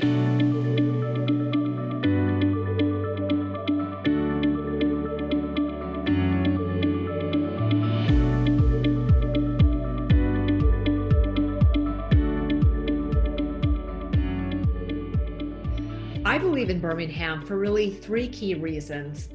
I believe in Birmingham for really three key reasons.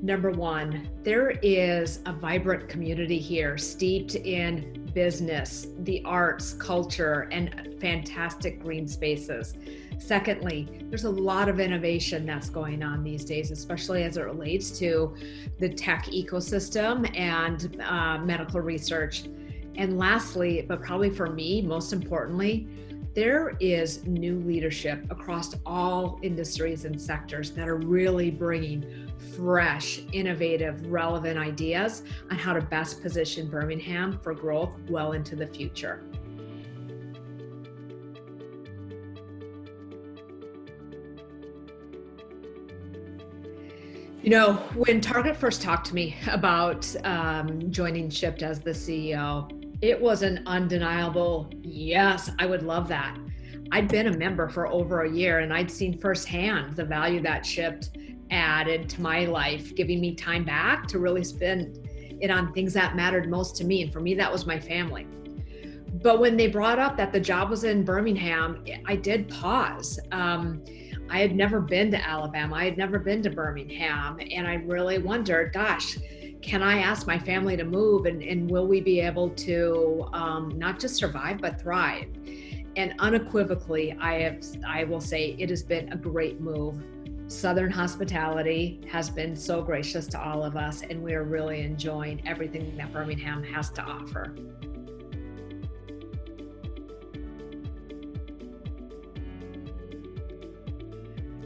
Number one, there is a vibrant community here steeped in business, the arts, culture, and fantastic green spaces. Secondly, there's a lot of innovation that's going on these days, especially as it relates to the tech ecosystem and medical research. And lastly, but probably for me, most importantly, there is new leadership across all industries and sectors that are really bringing fresh, innovative, relevant ideas on how to best position Birmingham for growth well into the future. You know, when Target first talked to me about joining Shipt as the CEO, it was an undeniable, yes, I would love that. I'd been a member for over a year and I'd seen firsthand the value that Shipt added to my life, giving me time back to really spend it on things that mattered most to me. And for me, that was my family. But when they brought up that the job was in Birmingham, I did pause. I had never been to Alabama. I had never been to Birmingham. And I really wondered, gosh, can I ask my family to move and will we be able to not just survive, but thrive? And unequivocally, I will say it has been a great move. Southern hospitality has been so gracious to all of us, and we are really enjoying everything that Birmingham has to offer.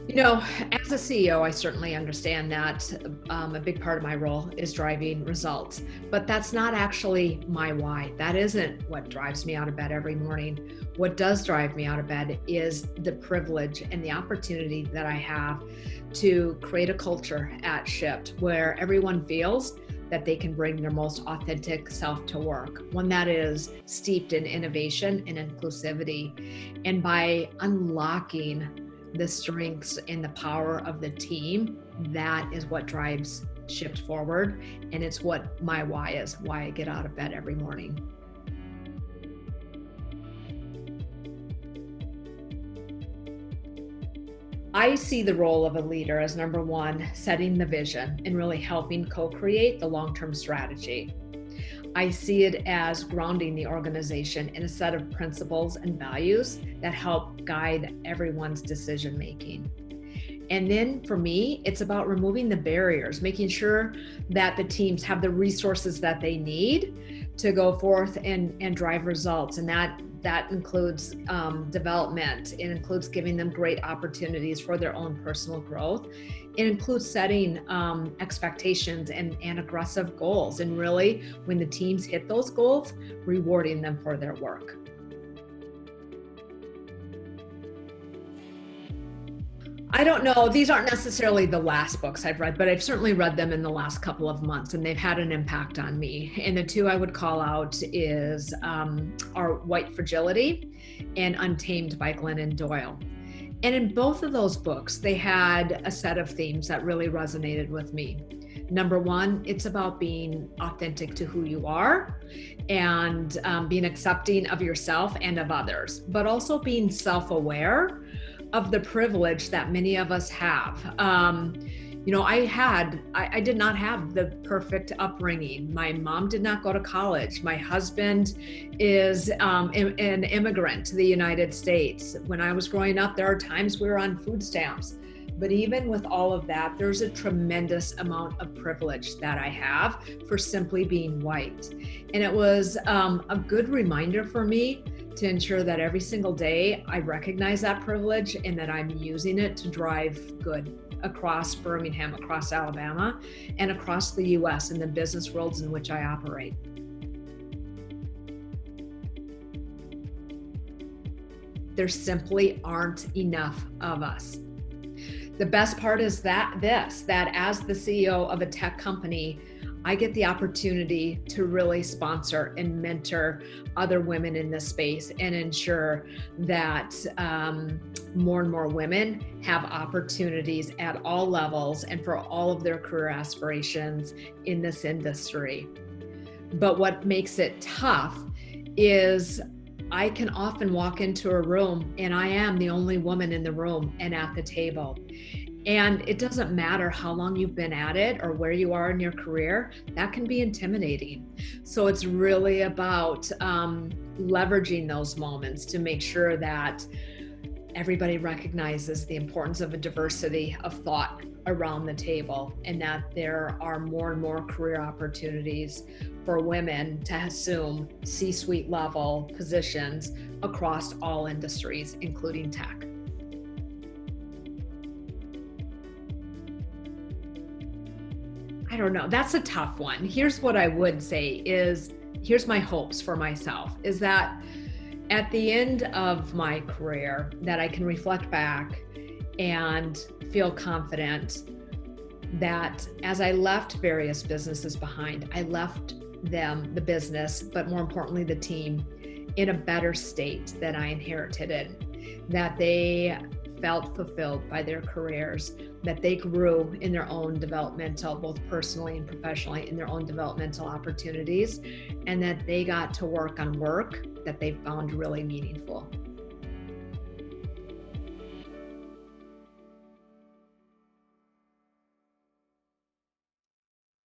You know, as a CEO, I certainly understand that a big part of my role is driving results, but that's not actually my why. That isn't what drives me out of bed every morning. What does drive me out of bed is the privilege and the opportunity that I have to create a culture at Shipt where everyone feels that they can bring their most authentic self to work, one that is steeped in innovation and inclusivity. And by unlocking the strengths and the power of the team, that is what drives Shipt forward. And it's what my why is, why I get out of bed every morning. I see the role of a leader as number one, setting the vision and really helping co-create the long-term strategy. I see it as grounding the organization in a set of principles and values that help guide everyone's decision making. And then for me, it's about removing the barriers, making sure that the teams have the resources that they need to go forth and drive results. And that includes development. It includes giving them great opportunities for their own personal growth. It includes setting expectations and aggressive goals. And really, when the teams hit those goals, rewarding them for their work. I don't know, these aren't necessarily the last books I've read, but I've certainly read them in the last couple of months and they've had an impact on me. And the two I would call out is are White Fragility and Untamed by Glennon Doyle. And in both of those books, they had a set of themes that really resonated with me. Number one, it's about being authentic to who you are and being accepting of yourself and of others, but also being self-aware of the privilege that many of us have. You know, I did not have the perfect upbringing. My mom did not go to college. My husband is an immigrant to the United States. When I was growing up, there are times we were on food stamps. But even with all of that, there's a tremendous amount of privilege that I have for simply being white. And it was a good reminder for me to ensure that every single day I recognize that privilege and that I'm using it to drive good across Birmingham, across Alabama, and across the US and the business worlds in which I operate. There simply aren't enough of us. The best part is that as the CEO of a tech company, I get the opportunity to really sponsor and mentor other women in this space and ensure that more and more women have opportunities at all levels and for all of their career aspirations in this industry. But what makes it tough is I can often walk into a room and I am the only woman in the room and at the table. And it doesn't matter how long you've been at it or where you are in your career, that can be intimidating. So it's really about leveraging those moments to make sure that everybody recognizes the importance of a diversity of thought around the table, and that there are more and more career opportunities for women to assume C-suite level positions across all industries, including tech. I don't know. That's a tough one. Here's what I would say is, here's my hopes for myself, is that at the end of my career, that I can reflect back and feel confident that as I left various businesses behind, I left them, the business, but more importantly, the team, in a better state than I inherited it, that they felt fulfilled by their careers, that they grew in their own developmental, both personally and professionally, in their own developmental opportunities, and that they got to work on work that they found really meaningful.